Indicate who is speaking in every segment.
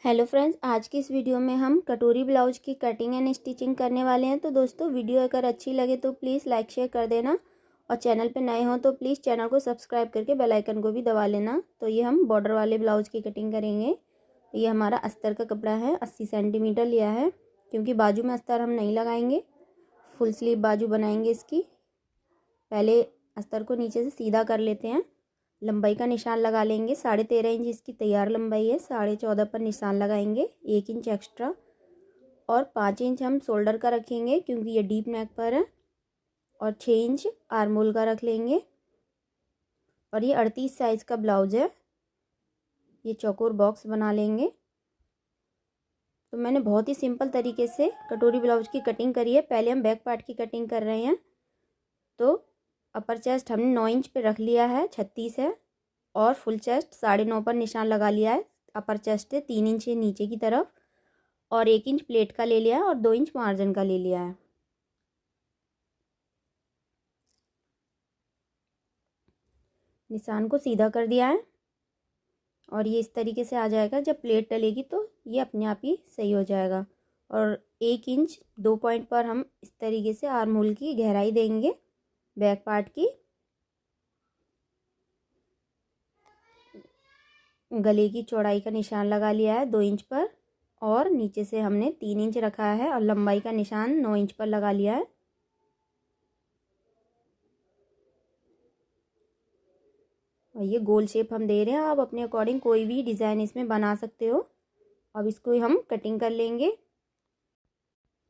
Speaker 1: Hello friends, आज की इस वीडियो में हम कटोरी ब्लाउज की कटिंग एंड स्टिचिंग करने वाले हैं। तो दोस्तों, वीडियो अगर अच्छी लगे तो प्लीज़ लाइक शेयर कर देना और चैनल पे नए हो तो प्लीज़ चैनल को सब्सक्राइब करके बेल आइकन को भी दबा लेना। तो ये हम बॉर्डर वाले ब्लाउज की कटिंग करेंगे। तो ये हमारा अस्तर का कपड़ा है, 80 सेंटीमीटर लिया है, क्योंकि बाजू में अस्तर हम नहीं लगाएंगे, फुल स्लीव बाजू बनाएंगे इसकी। पहले अस्तर को नीचे से सीधा कर लेते हैं, लंबाई का निशान लगा लेंगे। 13.5 इंच इसकी तैयार लंबाई है, 14.5 पर निशान लगाएंगे, 1 इंच एक्स्ट्रा। और 5 इंच हम शोल्डर का रखेंगे क्योंकि ये डीप नेक पर है, और 6 इंच आर्म होल का रख लेंगे। और ये 38 साइज़ का ब्लाउज है। ये चौकोर बॉक्स बना लेंगे। तो मैंने बहुत ही सिंपल तरीके से कटोरी ब्लाउज की कटिंग करी है। पहले हम बैक पार्ट की कटिंग कर रहे हैं। तो अपर चेस्ट हमने 9 इंच पे रख लिया है, 36 है, और फुल चेस्ट 9.5 पर निशान लगा लिया है। अपर चेस्ट से 3 इंच नीचे की तरफ, और 1 इंच प्लेट का ले लिया है, और 2 इंच मार्जिन का ले लिया है। निशान को सीधा कर दिया है, और ये इस तरीके से आ जाएगा। जब प्लेट डलेगी तो ये अपने आप ही सही हो जाएगा। और 1 इंच 2 पॉइंट पर हम इस तरीके से आर्म होल की गहराई देंगे बैक पार्ट की। गले की चौड़ाई का निशान लगा लिया है 2 इंच पर, और नीचे से हमने 3 इंच रखा है, और लंबाई का निशान 9 इंच पर लगा लिया है। और ये गोल शेप हम दे रहे हैं। आप अपने अकॉर्डिंग कोई भी डिज़ाइन इसमें बना सकते हो। अब इसको हम कटिंग कर लेंगे।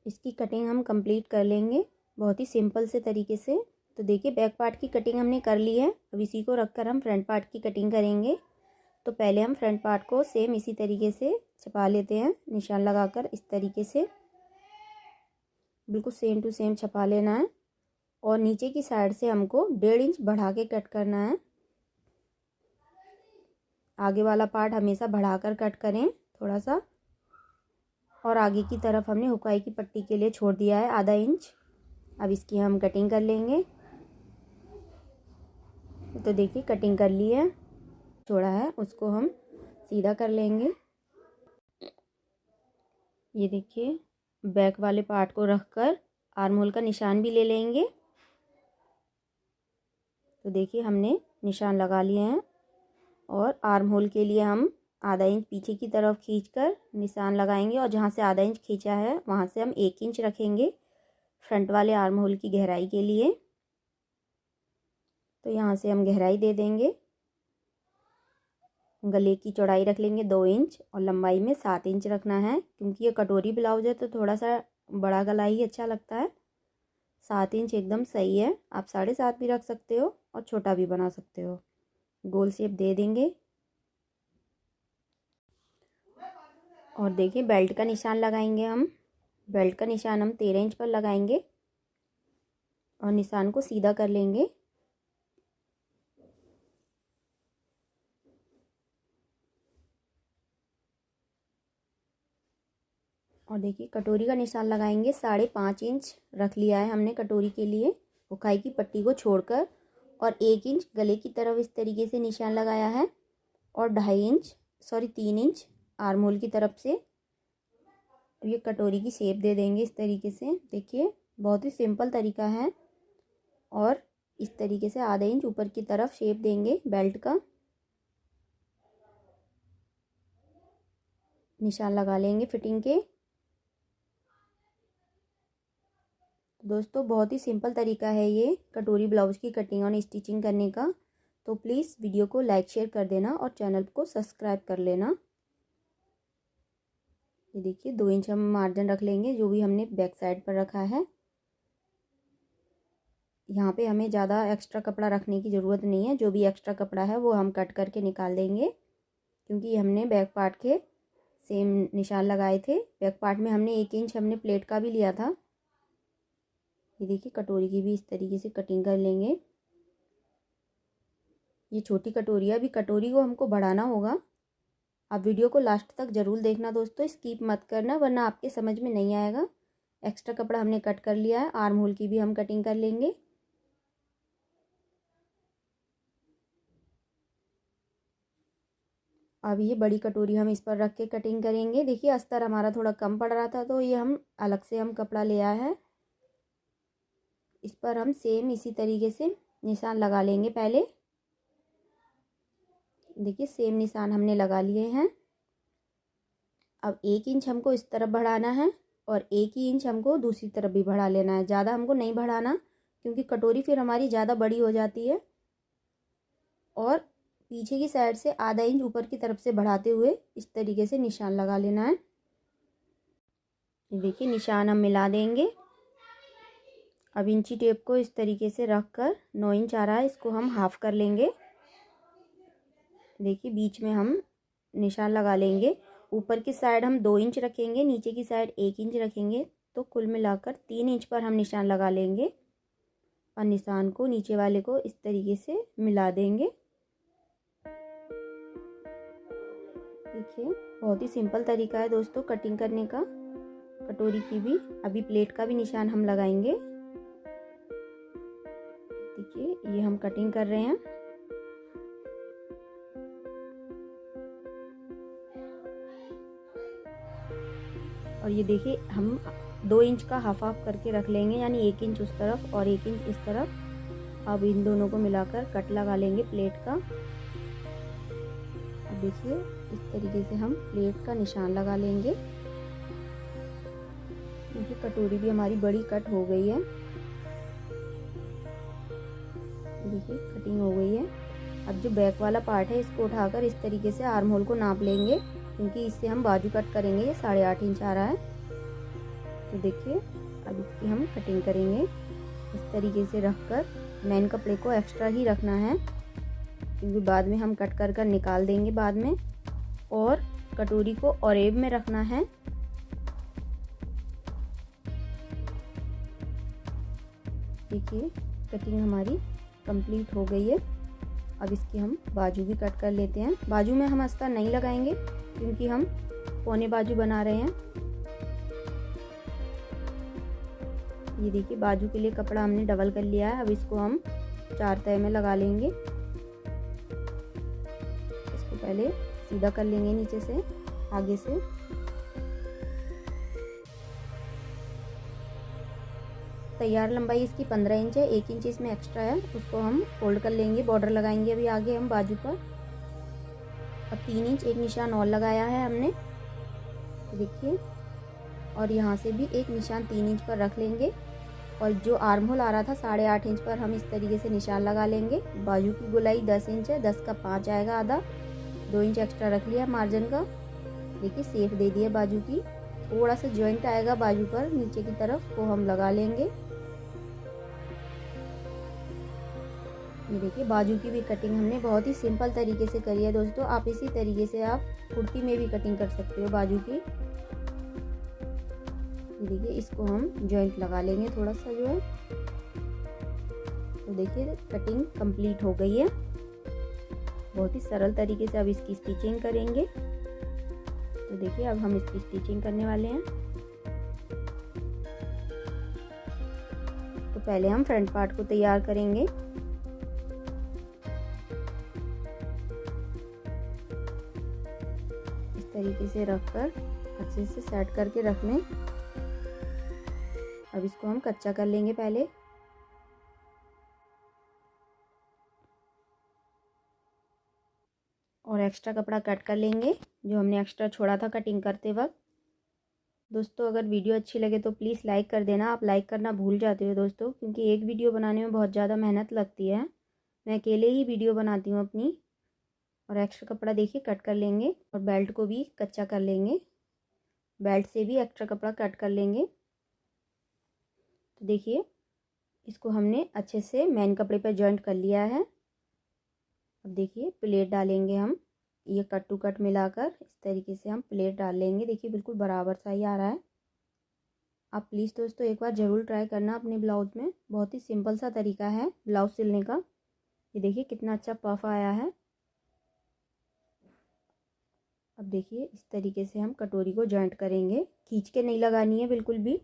Speaker 1: इसकी कटिंग हम कंप्लीट कर लेंगे बहुत ही सिंपल से तरीके से। तो देखिए, बैक पार्ट की कटिंग हमने कर ली है। अब इसी को रखकर हम फ्रंट पार्ट की कटिंग करेंगे। तो पहले हम फ्रंट पार्ट को सेम इसी तरीके से छपा लेते हैं, निशान लगाकर इस तरीके से बिल्कुल सेम टू सेम छपा लेना है। और नीचे की साइड से हमको 1.5 इंच बढ़ा के कट करना है। आगे वाला पार्ट हमेशा बढ़ाकर कट करें थोड़ा सा। और आगे की तरफ हमने हुकाई की पट्टी के लिए छोड़ दिया है आधा इंच। अब इसकी हम कटिंग कर लेंगे। तो देखिए, कटिंग कर ली है। छोड़ा है उसको हम सीधा कर लेंगे। ये देखिए, बैक वाले पार्ट को रखकर आर्म होल का निशान भी ले लेंगे। तो देखिए, हमने निशान लगा लिए हैं। और आर्म होल के लिए हम आधा इंच पीछे की तरफ खींचकर निशान लगाएंगे, और जहाँ से आधा इंच खींचा है वहाँ से हम 1 इंच रखेंगे फ्रंट वाले आर्म होल की गहराई के लिए। तो यहाँ से हम गहराई दे देंगे। गले की चौड़ाई रख लेंगे 2 इंच, और लंबाई में 7 इंच रखना है, क्योंकि ये कटोरी ब्लाउज है तो थोड़ा सा बड़ा गला ही अच्छा लगता है। 7 इंच एकदम सही है। आप 7.5 भी रख सकते हो और छोटा भी बना सकते हो। गोल शेप दे देंगे। और देखिए, बेल्ट का निशान लगाएंगे हम। बेल्ट का निशान हम 13 इंच पर लगाएंगे, और निशान को सीधा कर लेंगे। और देखिए, कटोरी का निशान लगाएंगे। 5.5 इंच रख लिया है हमने कटोरी के लिए, हुकाई की पट्टी को छोड़कर। और 1 इंच गले की तरफ इस तरीके से निशान लगाया है, और 3 इंच आर्म होल की तरफ से ये कटोरी की शेप दे देंगे इस तरीके से। देखिए, बहुत ही सिंपल तरीका है। और इस तरीके से आधा इंच ऊपर की तरफ शेप देंगे बेल्ट का। निशान लगा लेंगे फिटिंग के। दोस्तों, बहुत ही सिंपल तरीका है ये कटोरी ब्लाउज की कटिंग और स्टिचिंग करने का। तो प्लीज़ वीडियो को लाइक शेयर कर देना और चैनल को सब्सक्राइब कर लेना। ये देखिए, 2 इंच हम मार्जिन रख लेंगे जो भी हमने बैक साइड पर रखा है। यहाँ पे हमें ज़्यादा एक्स्ट्रा कपड़ा रखने की ज़रूरत नहीं है। जो भी एक्स्ट्रा कपड़ा है वो हम कट करके निकाल देंगे, क्योंकि हमने बैक पार्ट के सेम निशान लगाए थे। बैक पार्ट में हमने 1 इंच हमने प्लेट का भी लिया था। ये देखिए, कटोरी की भी इस तरीके से कटिंग कर लेंगे। ये छोटी कटोरी है, अभी कटोरी को हमको बढ़ाना होगा। आप वीडियो को लास्ट तक ज़रूर देखना दोस्तों, स्किप मत करना, वरना आपके समझ में नहीं आएगा। एक्स्ट्रा कपड़ा हमने कट कर लिया है। आर्म होल की भी हम कटिंग कर लेंगे। अब ये बड़ी कटोरी हम इस पर रख के कटिंग करेंगे। देखिए अस्तर हमारा थोड़ा कम पड़ रहा था तो ये हम अलग से हम कपड़ा लिया है। इस पर हम सेम इसी तरीके से निशान लगा लेंगे। पहले देखिए सेम निशान हमने लगा लिए हैं। अब 1 इंच हमको इस तरफ बढ़ाना है और 1 ही इंच हमको दूसरी तरफ भी बढ़ा लेना है। ज़्यादा हमको नहीं बढ़ाना क्योंकि कटोरी फिर हमारी ज़्यादा बड़ी हो जाती है। और पीछे की साइड से आधा इंच ऊपर की तरफ से बढ़ाते हुए इस तरीके से निशान लगा लेना है। देखिए निशान हम मिला देंगे। अब इंची टेप को इस तरीके से रख कर 9 इंच आ रहा है, इसको हम हाफ कर लेंगे। देखिए बीच में हम निशान लगा लेंगे। ऊपर की साइड हम 2 इंच रखेंगे, नीचे की साइड 1 इंच रखेंगे, तो कुल मिलाकर 3 इंच पर हम निशान लगा लेंगे और निशान को नीचे वाले को इस तरीके से मिला देंगे। देखिए बहुत ही सिंपल तरीका है दोस्तों कटिंग करने का कटोरी की भी। अभी प्लेट का भी निशान हम लगाएंगे। देखिए ये हम कटिंग कर रहे हैं। और ये देखिए हम 2 इंच का हाफ करके रख लेंगे, यानी 1 इंच उस तरफ और 1 इंच इस तरफ। अब इन दोनों को मिलाकर कट लगा लेंगे प्लेट का। अब देखिए इस तरीके से हम प्लेट का निशान लगा लेंगे। देखिए कटोरी भी हमारी बड़ी कट हो गई है। देखिए कटिंग हो गई है। अब जो बैक वाला पार्ट है इसको उठाकर इस तरीके से आर्म होल को नाप लेंगे, क्योंकि इससे हम बाजू कट करेंगे। ये 8.5 इंच आ रहा है। तो देखिए अब इसकी हम कटिंग करेंगे। इस तरीके से रखकर मेन कपड़े को एक्स्ट्रा ही रखना है, क्योंकि बाद में हम कट कर निकाल देंगे बाद में। और कटोरी को ओरेब में रखना है। देखिए कटिंग हमारी कंप्लीट हो गई है। अब इसकी हम बाजू भी कट कर लेते हैं। बाजू में हम अस्तर नहीं लगाएंगे क्योंकि हम पौने बाजू बना रहे हैं। ये देखिए बाजू के लिए कपड़ा हमने डबल कर लिया है। अब इसको हम 4 तह में लगा लेंगे। इसको पहले सीधा कर लेंगे नीचे से आगे से। तैयार लंबाई इसकी 15 इंच है। 1 इंच इसमें एक्स्ट्रा है, उसको हम फोल्ड कर लेंगे। बॉर्डर लगाएंगे अभी आगे हम बाजू पर। और 3 इंच एक निशान और लगाया है हमने, देखिए। और यहाँ से भी एक निशान 3 इंच पर रख लेंगे। और जो आर्म होल आ रहा था 8.5 इंच पर हम इस तरीके से निशान लगा लेंगे। बाजू की गोलाई 10 इंच है, 10 का 5 आएगा आधा। 2 इंच एक्स्ट्रा रख लिया मार्जिन का। देखिए सेफ दे दिया बाजू की। थोड़ा सा जॉइंट आएगा बाजू पर नीचे की तरफ, वो हम लगा लेंगे। ये देखिए बाजू की भी कटिंग हमने बहुत ही सिंपल तरीके से करी है दोस्तों। आप इसी तरीके से आप कुर्ती में भी कटिंग कर सकते हो बाजू की। ये देखिए इसको हम जॉइंट लगा लेंगे थोड़ा सा जो है। तो देखिए कटिंग कंप्लीट हो गई है। बहुत ही सरल तरीके से अब इसकी स्टिचिंग करेंगे। तो देखिए अब हम इसकी स्टिचिंग करने वाले हैं। तो पहले हम फ्रंट पार्ट को तैयार करेंगे। तरीके से रखकर अच्छे से सेट करके रख लें। अब इसको हम कच्चा कर लेंगे पहले। और एक्स्ट्रा कपड़ा कट कर लेंगे जो हमने एक्स्ट्रा छोड़ा था कटिंग करते वक्त। दोस्तों अगर वीडियो अच्छी लगे तो प्लीज़ लाइक कर देना। आप लाइक करना भूल जाते हो दोस्तों, क्योंकि एक वीडियो बनाने में बहुत ज़्यादा मेहनत लगती है। मैं अकेले ही वीडियो बनाती हूँ अपनी। और एक्स्ट्रा कपड़ा देखिए कट कर लेंगे और बेल्ट को भी कच्चा कर लेंगे। बेल्ट से भी एक्स्ट्रा कपड़ा कट कर लेंगे। तो देखिए इसको हमने अच्छे से मेन कपड़े पर जॉइंट कर लिया है। अब देखिए प्लेट डालेंगे हम। ये कट टू कट मिलाकर इस तरीके से हम प्लेट डाल लेंगे। देखिए बिल्कुल बराबर सा ही आ रहा है। आप प्लीज़ दोस्तों एक बार ज़रूर ट्राई करना अपने ब्लाउज में। बहुत ही सिंपल सा तरीका है ब्लाउज सिलने का। ये देखिए कितना अच्छा पफ आया है। अब देखिए इस तरीके से हम कटोरी को जॉइंट करेंगे। खींच के नहीं लगानी है बिल्कुल भी,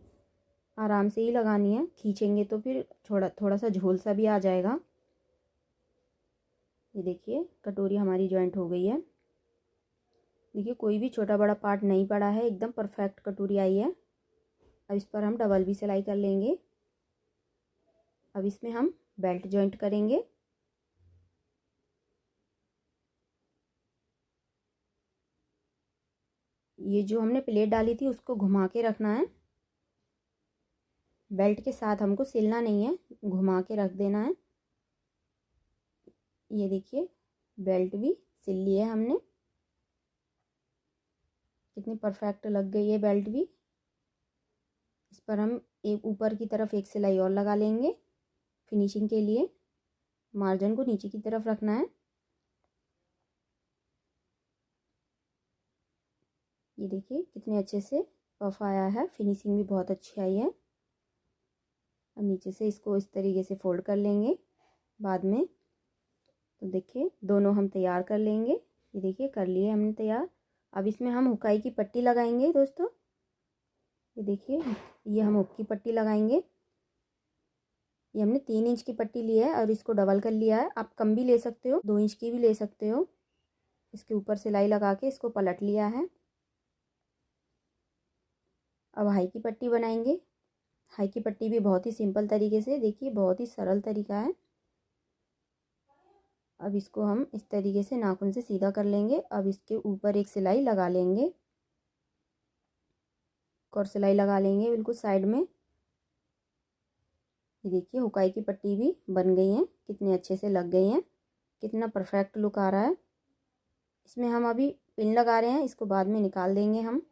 Speaker 1: आराम से ही लगानी है। खींचेंगे तो फिर थोड़ा सा झोल सा भी आ जाएगा। ये देखिए कटोरी हमारी जॉइंट हो गई है। देखिए कोई भी छोटा बड़ा पार्ट नहीं पड़ा है, एकदम परफेक्ट कटोरी आई है। अब इस पर हम डबल भी सिलाई कर लेंगे। अब इसमें हम बेल्ट जॉइंट करेंगे। ये जो हमने प्लेट डाली थी उसको घुमा के रखना है, बेल्ट के साथ हमको सिलना नहीं है, घुमा के रख देना है। ये देखिए बेल्ट भी सिल ली है हमने, कितनी परफेक्ट लग गई है बेल्ट भी। इस पर हम एक ऊपर की तरफ एक सिलाई और लगा लेंगे फिनिशिंग के लिए। मार्जिन को नीचे की तरफ रखना है। ये देखिए कितने अच्छे से पफ आया है, फिनिशिंग भी बहुत अच्छी आई है। और नीचे से इसको इस तरीके से फोल्ड कर लेंगे बाद में। तो देखिए दोनों हम तैयार कर लेंगे। ये देखिए कर लिए हमने तैयार। अब इसमें हम हुकाई की पट्टी लगाएंगे दोस्तों। ये देखिए ये हम हुक की पट्टी लगाएंगे। ये हमने 3 इंच की पट्टी ली है और इसको डबल कर लिया है। आप कम भी ले सकते हो, 2 इंच की भी ले सकते हो। इसके ऊपर सिलाई लगा के इसको पलट लिया है। अब हाई की पट्टी बनाएंगे। हाई की पट्टी भी बहुत ही सिंपल तरीके से, देखिए बहुत ही सरल तरीका है। अब इसको हम इस तरीके से नाखून से सीधा कर लेंगे। अब इसके ऊपर एक सिलाई लगा लेंगे और सिलाई लगा लेंगे बिल्कुल साइड में। ये देखिए हुकाई की पट्टी भी बन गई है, कितने अच्छे से लग गई हैं, कितना परफेक्ट लुक आ रहा है। इसमें हम अभी पिन लगा रहे हैं, इसको बाद में निकाल देंगे हम।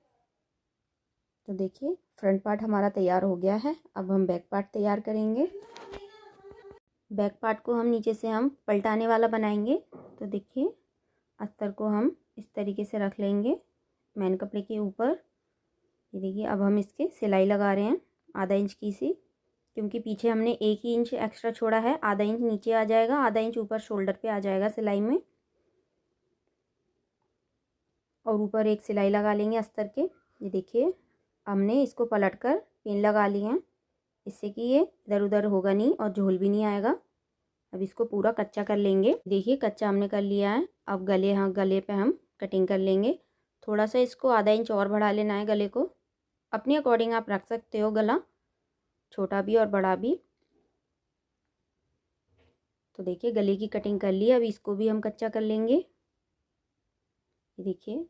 Speaker 1: तो देखिए फ्रंट पार्ट हमारा तैयार हो गया है। अब हम बैक पार्ट तैयार करेंगे। बैक पार्ट को हम नीचे से हम पलटाने वाला बनाएंगे। तो देखिए अस्तर को हम इस तरीके से रख लेंगे मैन कपड़े के ऊपर। ये देखिए अब हम इसके सिलाई लगा रहे हैं आधा इंच की सी, क्योंकि पीछे हमने 1 ही इंच एक्स्ट्रा छोड़ा है। आधा इंच नीचे आ जाएगा, आधा इंच ऊपर शोल्डर पे आ जाएगा सिलाई में। और ऊपर एक सिलाई लगा लेंगे अस्तर के। ये देखिए हमने इसको पलट कर पिन लगा लिए हैं, इससे कि ये इधर उधर होगा नहीं और झोल भी नहीं आएगा। अब इसको पूरा कच्चा कर लेंगे। देखिए कच्चा हमने कर लिया है। अब गले पे हम कटिंग कर लेंगे। थोड़ा सा इसको आधा इंच और बढ़ा लेना है गले को। अपने अकॉर्डिंग आप रख सकते हो गला, छोटा भी और बड़ा भी। तो देखिए गले की कटिंग कर ली। अब इसको भी हम कच्चा कर लेंगे। ये देखिए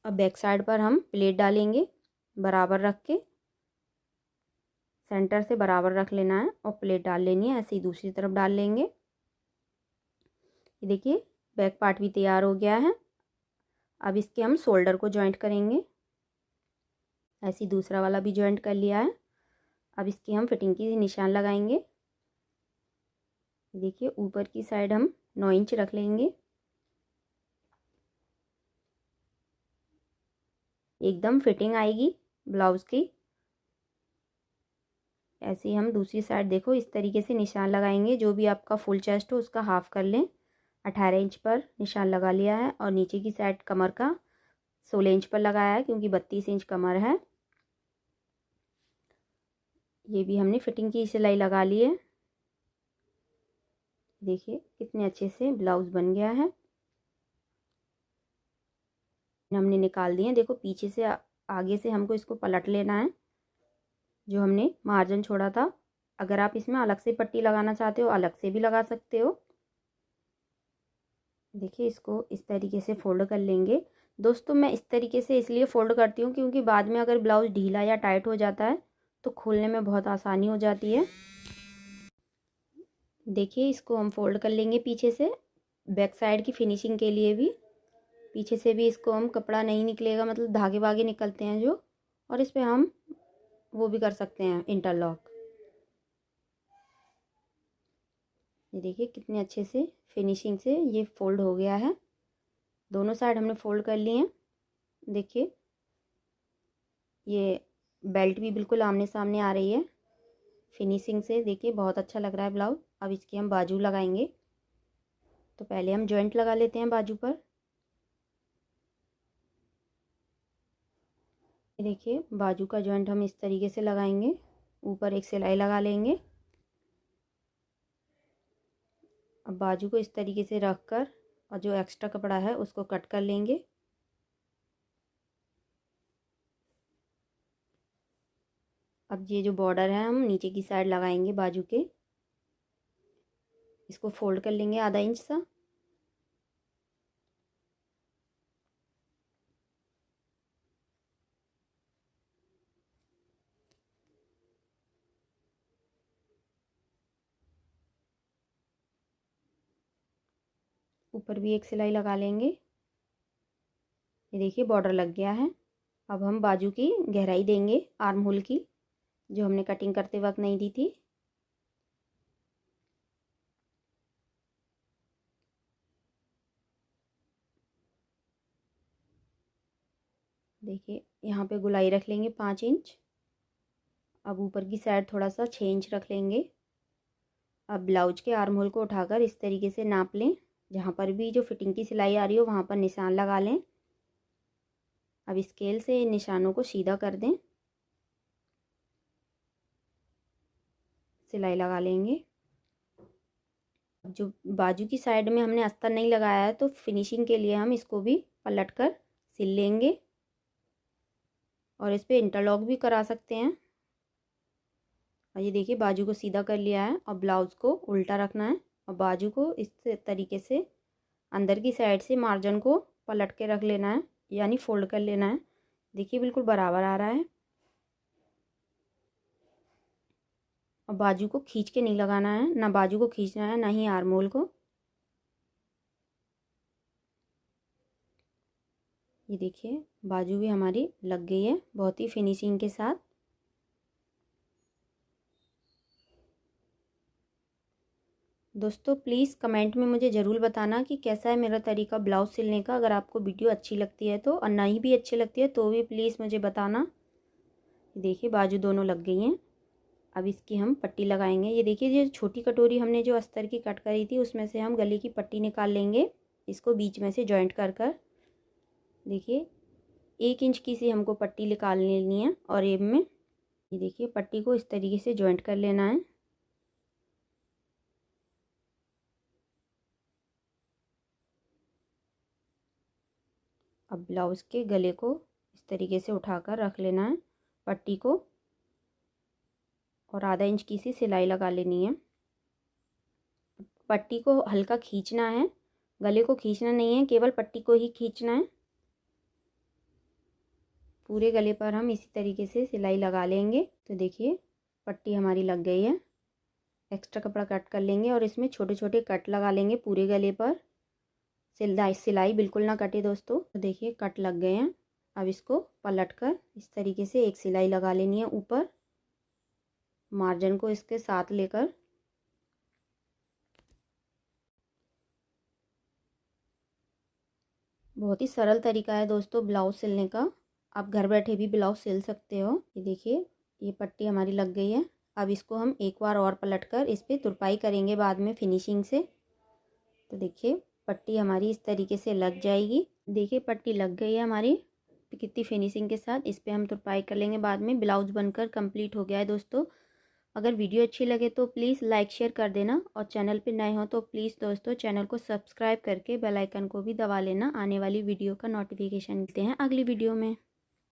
Speaker 1: अब बैक साइड पर हम प्लेट डालेंगे, बराबर रख के सेंटर से बराबर रख लेना है और प्लेट डाल लेनी है। ऐसे ही दूसरी तरफ डाल लेंगे। ये देखिए बैक पार्ट भी तैयार हो गया है। अब इसके हम शोल्डर को जॉइंट करेंगे। ऐसे ही दूसरा वाला भी जॉइंट कर लिया है। अब इसकी हम फिटिंग की निशान लगाएंगे। देखिए ऊपर की साइड हम 9 इंच रख लेंगे। एकदम फिटिंग आएगी ब्लाउज़ की। ऐसे ही हम दूसरी साइड देखो इस तरीके से निशान लगाएंगे। जो भी आपका फुल चेस्ट हो उसका हाफ कर लें। 18 इंच पर निशान लगा लिया है और नीचे की साइड कमर का 16 इंच पर लगाया है, क्योंकि 32 इंच कमर है। ये भी हमने फिटिंग की सिलाई लगा ली है। देखिए कितने अच्छे से ब्लाउज़ बन गया है। हमने निकाल दिए। देखो पीछे से आगे से हमको इसको पलट लेना है, जो हमने मार्जिन छोड़ा था। अगर आप इसमें अलग से पट्टी लगाना चाहते हो अलग से भी लगा सकते हो। देखिए इसको इस तरीके से फोल्ड कर लेंगे। दोस्तों मैं इस तरीके से इसलिए फ़ोल्ड करती हूँ क्योंकि बाद में अगर ब्लाउज़ ढीला या टाइट हो जाता है तो खोलने में बहुत आसानी हो जाती है। देखिए इसको हम फोल्ड कर लेंगे पीछे से, बैक साइड की फिनिशिंग के लिए भी। पीछे से भी इसको हम कपड़ा नहीं निकलेगा, मतलब धागे वागे निकलते हैं जो, और इस पर हम वो भी कर सकते हैं इंटरलॉक। ये देखिए कितने अच्छे से फिनिशिंग से ये फोल्ड हो गया है। दोनों साइड हमने फोल्ड कर लिए हैं। देखिए ये बेल्ट भी बिल्कुल आमने सामने आ रही है फिनिशिंग से। देखिए बहुत अच्छा लग रहा है ब्लाउज। अब इसकी हम बाजू लगाएंगे। तो पहले हम जॉइंट लगा लेते हैं बाजू पर। देखिए बाजू का जॉइंट हम इस तरीके से लगाएंगे। ऊपर एक सिलाई लगा लेंगे। अब बाजू को इस तरीके से रख कर और जो एक्स्ट्रा कपड़ा है उसको कट कर लेंगे। अब ये जो बॉर्डर है हम नीचे की साइड लगाएंगे बाजू के। इसको फोल्ड कर लेंगे आधा इंच सा। ऊपर भी एक सिलाई लगा लेंगे। ये देखिए बॉर्डर लग गया है। अब हम बाजू की गहराई देंगे आर्म होल की, जो हमने कटिंग करते वक्त नहीं दी थी। देखिए यहाँ पे गुलाई रख लेंगे 5 इंच। अब ऊपर की साइड थोड़ा सा 6 इंच रख लेंगे। अब ब्लाउज के आर्म होल को उठाकर इस तरीके से नाप लें। जहाँ पर भी जो फिटिंग की सिलाई आ रही हो वहाँ पर निशान लगा लें। अब स्केल से इन निशानों को सीधा कर दें। सिलाई लगा लेंगे। जो बाजू की साइड में हमने अस्तर नहीं लगाया है तो फिनिशिंग के लिए हम इसको भी पलट कर सिल लेंगे और इस पर इंटरलॉक भी करा सकते हैं। और ये देखिए बाजू को सीधा कर लिया है और ब्लाउज़ को उल्टा रखना है और बाजू को इस तरीके से अंदर की साइड से मार्जिन को पलट के रख लेना है, यानी फोल्ड कर लेना है। देखिए बिल्कुल बराबर आ रहा है। और बाजू को खींच के नहीं लगाना है, ना बाजू को खींचना है ना ही आर्म होल को। ये देखिए बाजू भी हमारी लग गई है बहुत ही फिनिशिंग के साथ। दोस्तों प्लीज़ कमेंट में मुझे ज़रूर बताना कि कैसा है मेरा तरीका ब्लाउज़ सिलने का। अगर आपको वीडियो अच्छी लगती है तो, और नहीं भी अच्छी लगती है तो भी प्लीज़ मुझे बताना। देखिए बाजू दोनों लग गई हैं। अब इसकी हम पट्टी लगाएंगे। ये देखिए ये छोटी कटोरी हमने जो अस्तर की कट करी थी उसमें से हम गले की पट्टी निकाल लेंगे। इसको बीच में से जॉइंट कर कर देखिए 1 इंच की सी हमको पट्टी निकाल लेनी है। और एब में ये देखिए पट्टी को इस तरीके से जॉइंट कर लेना है। अब ब्लाउज़ के गले को इस तरीके से उठाकर रख लेना है पट्टी को, और आधा इंच की सी सिलाई लगा लेनी है। पट्टी को हल्का खींचना है, गले को खींचना नहीं है, केवल पट्टी को ही खींचना है। पूरे गले पर हम इसी तरीके से सिलाई लगा लेंगे। तो देखिए पट्टी हमारी लग गई है। एक्स्ट्रा कपड़ा कट कर लेंगे और इसमें छोटे छोटे कट लगा लेंगे पूरे गले पर। सिलाई बिल्कुल ना कटे दोस्तों। तो देखिए कट लग गए हैं। अब इसको पलट कर इस तरीके से एक सिलाई लगा लेनी है ऊपर, मार्जिन को इसके साथ लेकर। बहुत ही सरल तरीका है दोस्तों ब्लाउज़ सिलने का। आप घर बैठे भी ब्लाउज़ सिल सकते हो। ये देखिए ये पट्टी हमारी लग गई है। अब इसको हम एक बार और पलट कर इस पर तुरपाई करेंगे बाद में फिनिशिंग से। तो देखिए पट्टी हमारी इस तरीके से लग जाएगी। देखिए पट्टी लग गई है हमारी कितनी फिनिशिंग के साथ। इस पर हम तुरपाई कर लेंगे बाद में। ब्लाउज़ बनकर कंप्लीट हो गया है दोस्तों। अगर वीडियो अच्छी लगे तो प्लीज़ लाइक शेयर कर देना, और चैनल पे नए हो तो प्लीज़ दोस्तों चैनल को सब्सक्राइब करके बेल आइकन को भी दबा लेना आने वाली वीडियो का नोटिफिकेशन। मिलते हैं अगली वीडियो में।